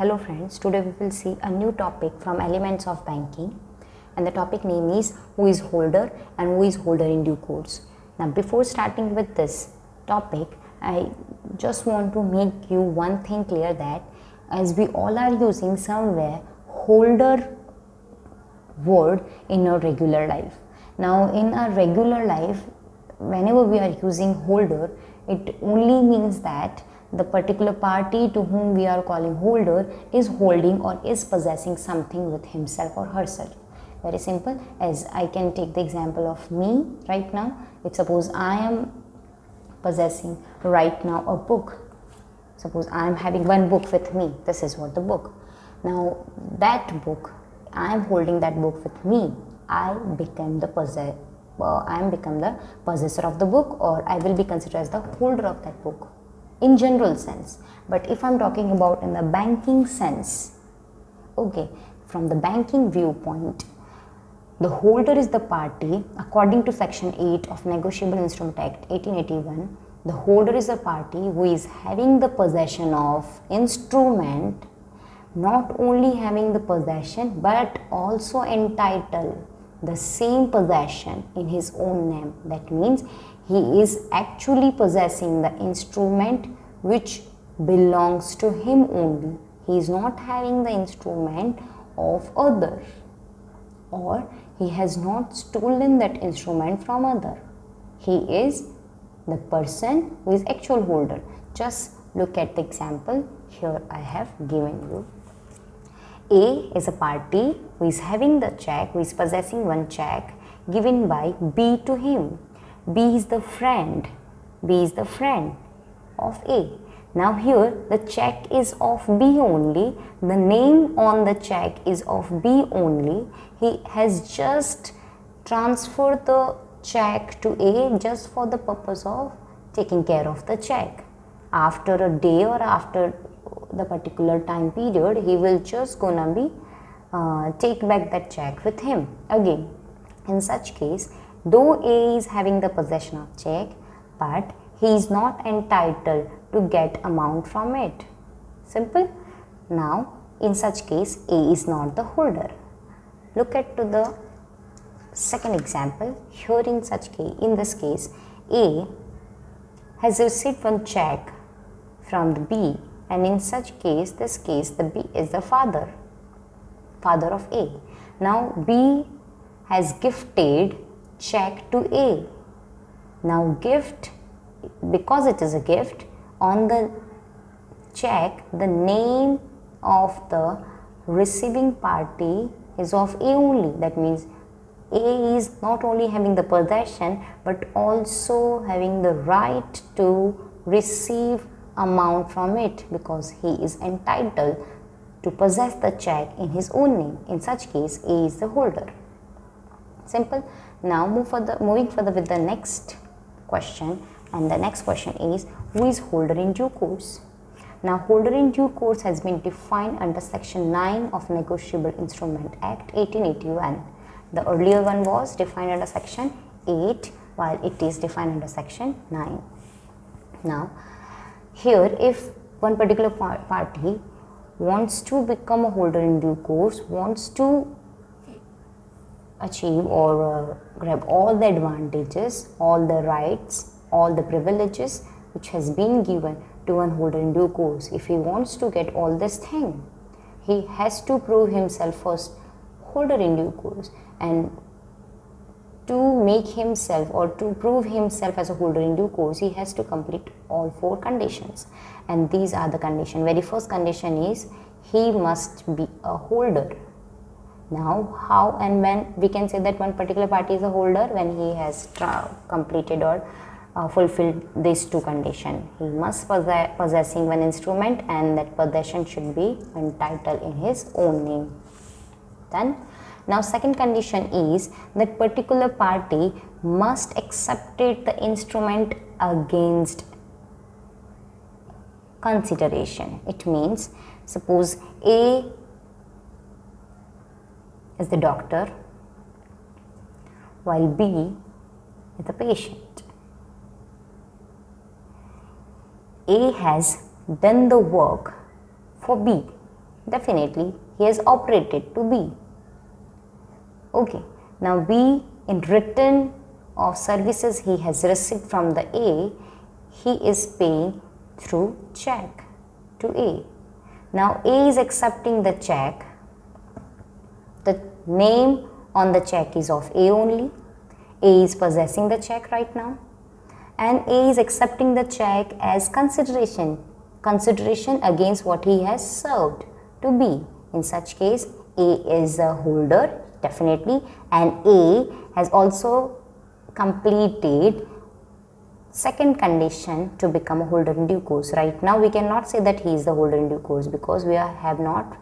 Hello friends, today we will see a new topic from Elements of Banking, and the topic name is who is holder and who is holder in due course. Now before starting with this topic, I just want to make you one thing clear, that as we all are using somewhere holder word in our regular life. Now in our regular life, whenever we are using holder, it only means that the particular party to whom we are calling holder is holding or is possessing something with himself or herself. Very simple. As I can take the example of me right now. If suppose I am possessing right now a book, suppose I am having one book with me, this is what the book. Now that book, I am holding that book with me, I become the possessor of the book, or I will be considered as the holder of that book in general sense. But if I'm talking about in the banking sense, okay, from the banking viewpoint, the holder is the party. According to section 8 of Negotiable Instrument Act 1881, the holder is a party who is having the possession of instrument, not only having the possession but also entitled the same possession in his own name. That means he is actually possessing the instrument which belongs to him only. He is not having the instrument of others, or he has not stolen that instrument from other. He is the person who is actual holder. Just look at the example here I have given you. A is a party who is having the check, who is possessing one check given by B to him. B is the friend. B is the friend of A. Now here the check is of B only. The name on the check is of B only. He has just transferred the check to A just for the purpose of taking care of the check. After a day or after the particular time period, he will just gonna be take back that check with him again. In such case, though A is having the possession of check, but he is not entitled to get amount from it. Simple. Now in such case, A is not the holder. Look at to the second example. Here in this case, A has received one check from the B, and in such case, the B is the father of A. Now B has gifted check to A. Now gift, because it is a gift, on the check the name of the receiving party is of A only. That means A is not only having the possession but also having the right to receive amount from it, because he is entitled to possess the check in his own name. In such case, A is the holder. Simple. Now moving further with the next question, and the next question is who is holder in due course. Now holder in due course has been defined under section 9 of Negotiable Instrument Act 1881. The earlier one was defined under section 8, while it is defined under section 9. Now here, if one particular party wants to become a holder in due course, wants to achieve or grab all the advantages, all the rights, all the privileges which has been given to one holder in due course, if he wants to get all this thing, he has to prove himself first holder in due course. And to make himself or to prove himself as a holder in due course, he has to complete all 4 conditions, and these are the conditions. Very first condition is he must be a holder. Now how and when we can say that one particular party is a holder? When he has completed or fulfilled these 2 conditions. He must possessing one instrument, and that possession should be entitled in his own name. Done. Now second condition is that particular party must accept the instrument against consideration. It means suppose A is the doctor while B is the patient. A has done the work for B. Definitely he has operated to B. Okay, now B, in return of services he has received from the A, he is paying through check to A. Now A is accepting the check. The name on the check is of A only. A is possessing the check right now, and A is accepting the check as consideration against what he has served to B. In such case, A is a holder definitely, and A has also completed second condition to become a holder in due course. Right now we cannot say that he is the holder in due course because we have not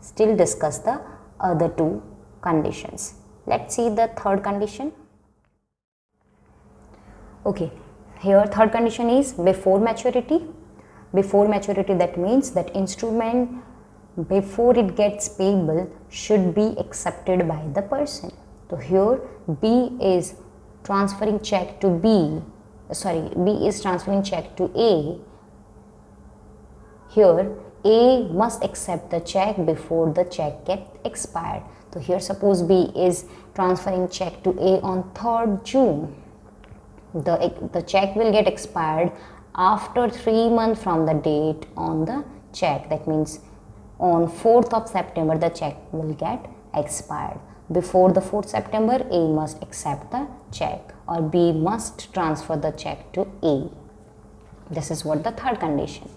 still discussed the other two conditions. Let's see the third condition. Okay, here third condition is before maturity. Before maturity, that means that instrument before it gets payable should be accepted by the person. So here B is transferring check to B is transferring check to A. Here A must accept the check before the check gets expired. So here suppose B is transferring check to A on 3rd June. The check will get expired after 3 months from the date on the check. That means on 4th of September the check will get expired. Before the 4th September, A must accept the check or B must transfer the check to A. This is what the third condition.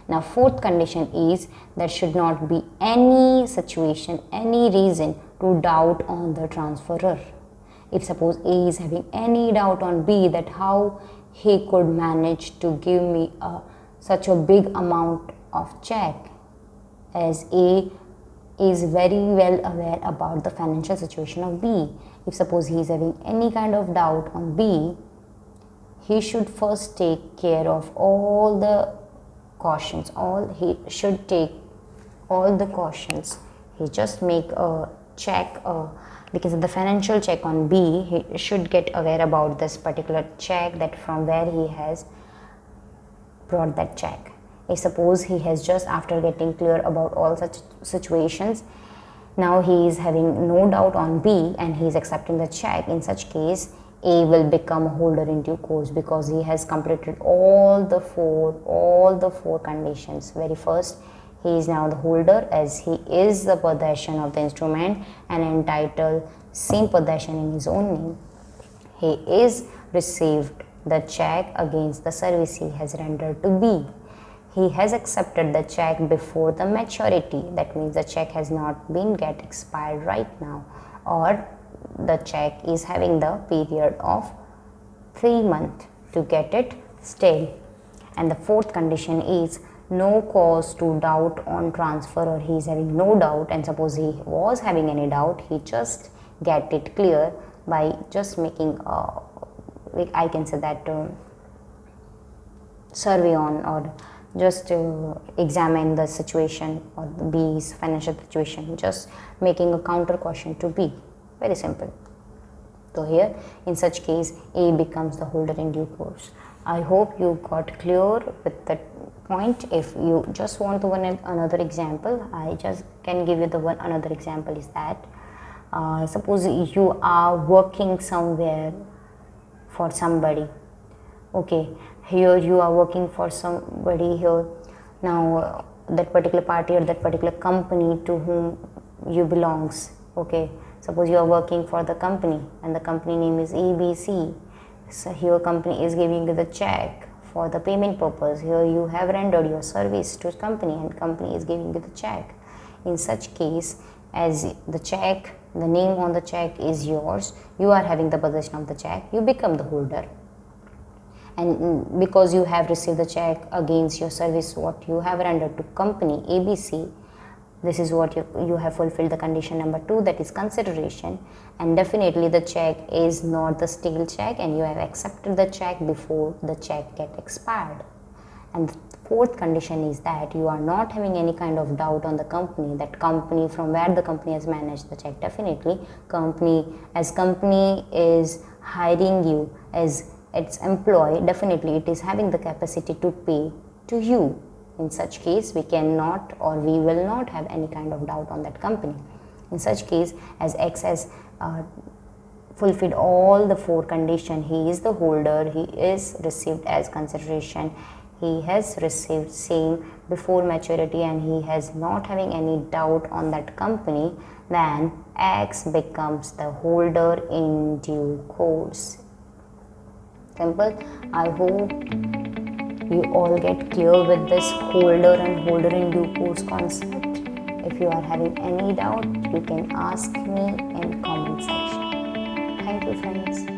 Now fourth condition is there should not be any situation, any reason to doubt on the transferor. If suppose A is having any doubt on B that how he could manage to give me such a big amount of check, as A is very well aware about the financial situation of B. If suppose he is having any kind of doubt on B, he should first take care of all the cautions. He should take all the cautions. He just make a check because of the financial check on B. He should get aware about this particular check, that from where he has brought that check. If suppose he has just after getting clear about all such situations, now he is having no doubt on B and he is accepting the check. In such case, A will become a holder in due course because he has completed all the four conditions. Very first, he is now the holder as he is the possession of the instrument and entitled same possession in his own name. He is received the check against the service he has rendered to B. He has accepted the check before the maturity. That means the check has not been get expired right now, or the check is having the period of 3 months to get it stale. And the fourth condition is no cause to doubt on transfer, or he is having no doubt, and suppose he was having any doubt, he just get it clear by just making I can say that survey on, or just examine the situation or B's financial situation, just making a counter question to B. Very simple. So here in such case A becomes the holder in due course. I hope you got clear with that point. If you just want another example, I just can give you another example is that suppose you are working somewhere for somebody. Okay, here you are working for somebody here. Now that particular party or that particular company to whom you belongs. Okay, suppose you are working for the company and the company name is ABC. So here company is giving you the check for the payment purpose. Here you have rendered your service to company and company is giving you the check. In such case, as the check, the name on the check is yours, you are having the possession of the check, you become the holder. And because you have received the check against your service what you have rendered to company ABC, this is what you have fulfilled the condition number 2, that is consideration. And definitely the check is not the stale check and you have accepted the check before the check get expired. And the fourth condition is that you are not having any kind of doubt on the company, that company from where the company has managed the check. Definitely company is hiring you as its employee, definitely it is having the capacity to pay to you. In such case, we cannot or we will not have any kind of doubt on that company. In such case, as X has fulfilled all the 4 conditions, he is the holder, he is received as consideration, he has received same before maturity, and he has not having any doubt on that company, then X becomes the holder in due course. Simple. I hope you all get clear with this holder and holder in due course concept. If you are having any doubt, you can ask me in comment section. Thank you, friends.